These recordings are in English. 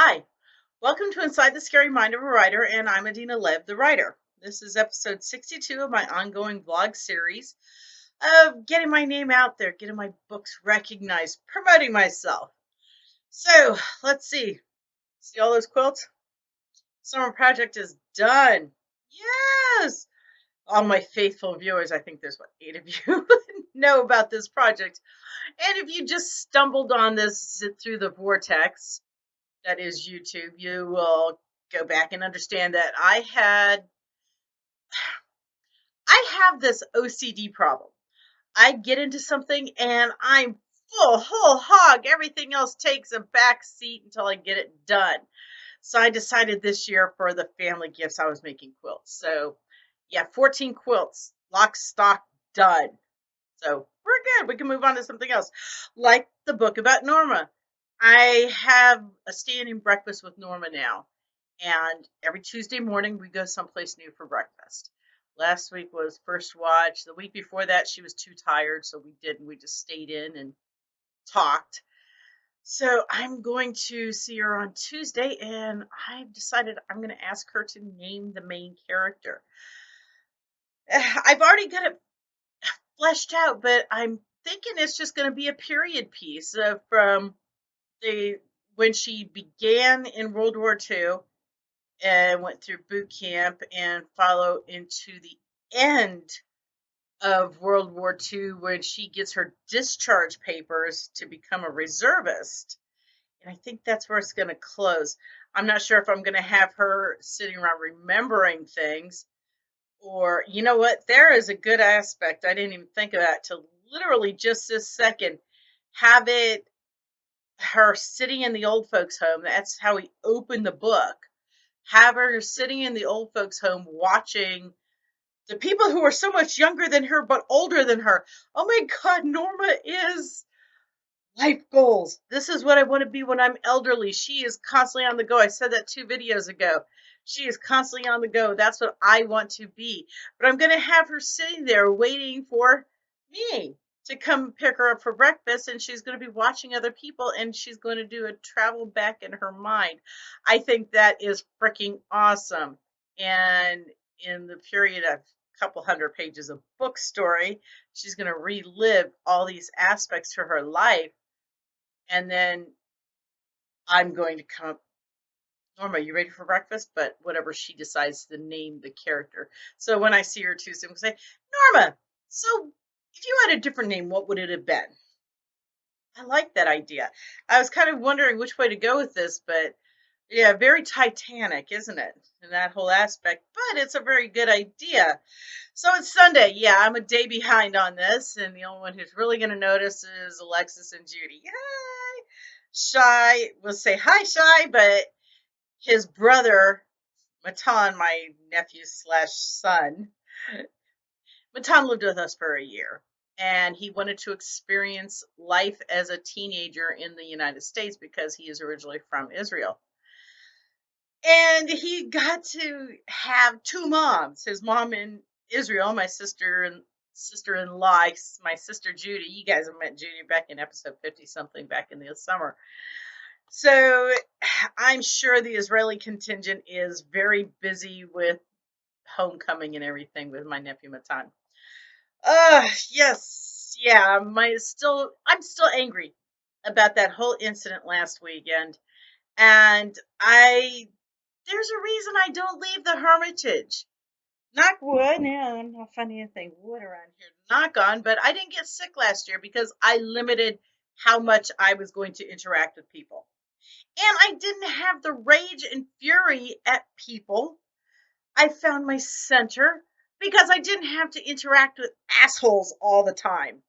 Hi, welcome to Inside the Scary Mind of a Writer, and I'm Adina Lev, the writer. This is episode 62 of my ongoing vlog series of getting my name out there, getting my books recognized, promoting myself. So let's see. See all those quilts? Summer project is done. Yes! All my faithful viewers, I think there's what, 8 of you, know about this project. And if you just stumbled on this through the vortex, that is YouTube, you will go back and understand that I have this OCD problem. I get into something and I'm full whole hog. Everything else takes a back seat until I get it done. So I decided this year for the family gifts I was making quilts. So yeah, 14 quilts, lock, stock, done. So we're good. We can move on to something else. Like the book about Norma. I have a standing breakfast with Norma now. And every Tuesday morning, we go someplace new for breakfast. Last week was first watch. The week before that, she was too tired, so we didn't. We just stayed in and talked. So I'm going to see her on Tuesday, and I've decided I'm going to ask her to name the main character. I've already got it fleshed out, but I'm thinking it's just going to be a period piece from the when she began in World War II and went through boot camp and follow into the end of World War II when she gets her discharge papers to become a reservist. And I think that's where it's going to close. I'm not sure if I'm going to have her sitting around remembering things or, you know what? There is a good aspect. I didn't even think of that till literally just this second. Have it her sitting in the old folks' home. That's how we open the book. Have her sitting in the old folks' home watching the people who are so much younger than her but older than her. Oh my God, Norma is life goals. This is what I want to be when I'm elderly. She is constantly on the go. I said that 2 videos ago. She is constantly on the go. That's what I want to be. But I'm going to have her sitting there waiting for me to come pick her up for breakfast. And she's going to be watching other people and she's going to do a travel back in her mind. I think that is freaking awesome. And in the period of a couple hundred pages of book story, she's going to relive all these aspects to her life, and then I'm going to come up, Norma, you ready for breakfast? But whatever she decides to name the character. So when I see her Tuesday, I'm going to say, Norma, so if you had a different name, what would it have been? I like that idea. I was kind of wondering which way to go with this, but yeah, very Titanic, isn't it? In that whole aspect, but it's a very good idea. So it's Sunday. Yeah, I'm a day behind on this, and the only one who's really going to notice is Alexis and Judy. Yay! Shy will say hi, Shy, but his brother, Matan, my nephew slash son, Matan lived with us for a year. And he wanted to experience life as a teenager in the United States because he is originally from Israel. And he got to have two moms. His mom in Israel, my sister and sister-in-law, my sister Judy. You guys have met Judy back in episode 50 something back in the summer. So I'm sure the Israeli contingent is very busy with homecoming and everything with my nephew Matan. Yes, yeah. I'm still angry about that whole incident last weekend, and I there's a reason I don't leave the Hermitage. Knock wood. Yeah, I'm not finding anything wood around here to knock on, but I didn't get sick last year because I limited how much I was going to interact with people. And I didn't have the rage and fury at people. I found my center because I didn't have to interact with assholes all the time.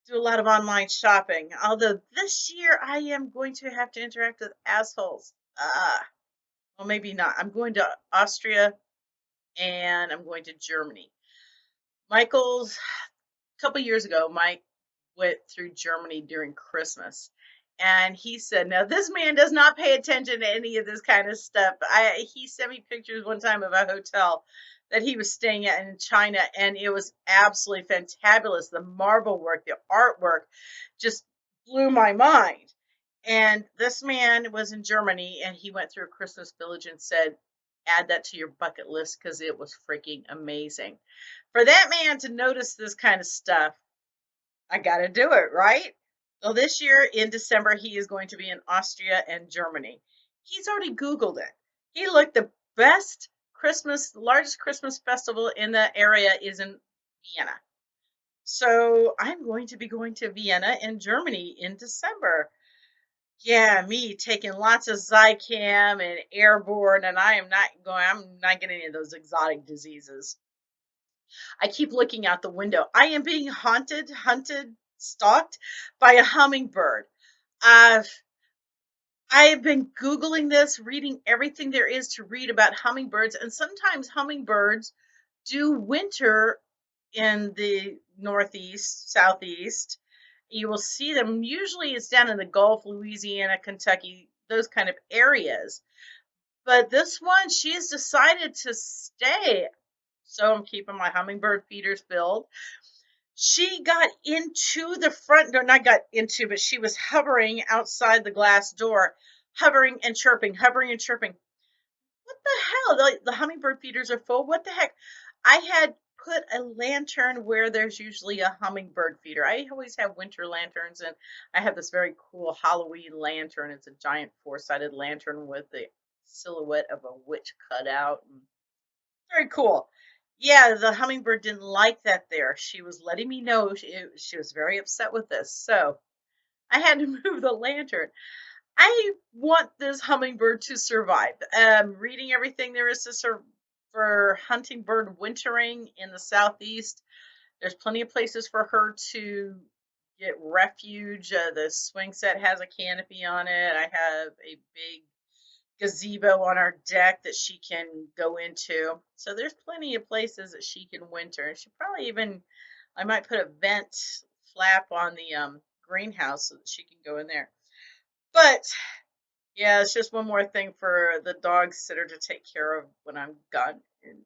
Do a lot of online shopping. Although this year I am going to have to interact with assholes. Well, maybe not. I'm going to Austria and I'm going to Germany. Michael's a couple years ago, Mike went through Germany during Christmas. And he said, now this man does not pay attention to any of this kind of stuff. He sent me pictures one time of a hotel that he was staying at in China, and it was absolutely fantabulous. The marble work, the artwork just blew my mind. And this man was in Germany and he went through a Christmas village and said, add that to your bucket list because it was freaking amazing. For that man to notice this kind of stuff, I got to do it, right? So this year in December, he is going to be in Austria and Germany. He's already Googled it. He looked the best Christmas, largest Christmas festival in the area is in Vienna. So I'm going to be going to Vienna in Germany in December. Yeah, me taking lots of Zycam and airborne, and I'm not getting any of those exotic diseases. I keep looking out the window. I am being hunted, stalked by a hummingbird. I've I've been Googling this, reading everything there is to read about hummingbirds, and sometimes hummingbirds do winter in the northeast, southeast. You will see them. Usually it's down in the Gulf, Louisiana, Kentucky, those kind of areas. But this one, she has decided to stay. So I'm keeping my hummingbird feeders filled. She got into the front door, not got into, but she was hovering outside the glass door, hovering and chirping, hovering and chirping. What the hell? The hummingbird feeders are full. What the heck? I had put a lantern where there's usually a hummingbird feeder. I always have winter lanterns, and I have this very cool Halloween lantern. It's a giant four-sided lantern with the silhouette of a witch cut out. Very cool. Yeah, the hummingbird didn't like that there. She was letting me know she was very upset with this. So I had to move the lantern. I want this hummingbird to survive. Reading everything there is for hunting bird wintering in the southeast. There's plenty of places for her to get refuge. The swing set has a canopy on it. I have a big gazebo on our deck that she can go into. So there's plenty of places that she can winter. And she probably even, I might put a vent flap on the greenhouse so that she can go in there. But yeah, it's just one more thing for the dog sitter to take care of when I'm gone in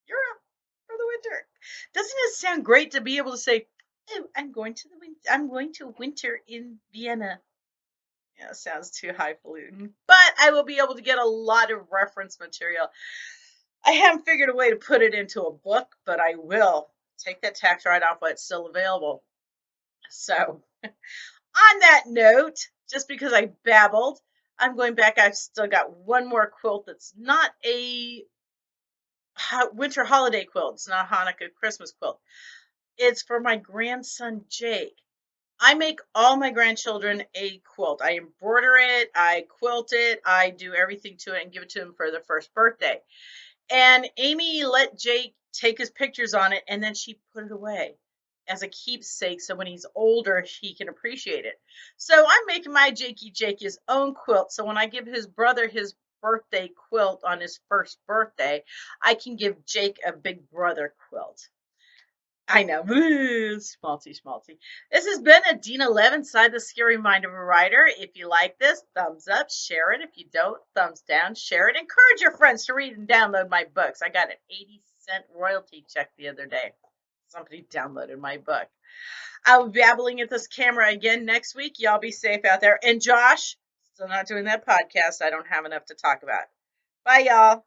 Europe for the winter. Doesn't it sound great to be able to say, "Oh, I'm going to winter in Vienna." Yeah, sounds too highfalutin. But I will be able to get a lot of reference material. I haven't figured a way to put it into a book, but I will take that tax write-off while it's still available. So, on that note, just because I babbled, I'm going back. I've still got one more quilt that's not a winter holiday quilt. It's not a Hanukkah Christmas quilt. It's for my grandson Jake. I make all my grandchildren a quilt. I embroider it, I quilt it, I do everything to it and give it to him for their first birthday. And Amy let Jake take his pictures on it and then she put it away as a keepsake so when he's older he can appreciate it. So I'm making my Jake his own quilt. So when I give his brother his birthday quilt on his first birthday, I can give Jake a big brother quilt. I know. Schmaltzy, schmaltzy. This has been a Dean 11 Side the Scary Mind of a Writer. If you like this, thumbs up, share it. If you don't, thumbs down, share it. Encourage your friends to read and download my books. I got an 80-cent royalty check the other day. Somebody downloaded my book. I'll be babbling at this camera again next week. Y'all be safe out there. And Josh, still not doing that podcast. I don't have enough to talk about. Bye, y'all.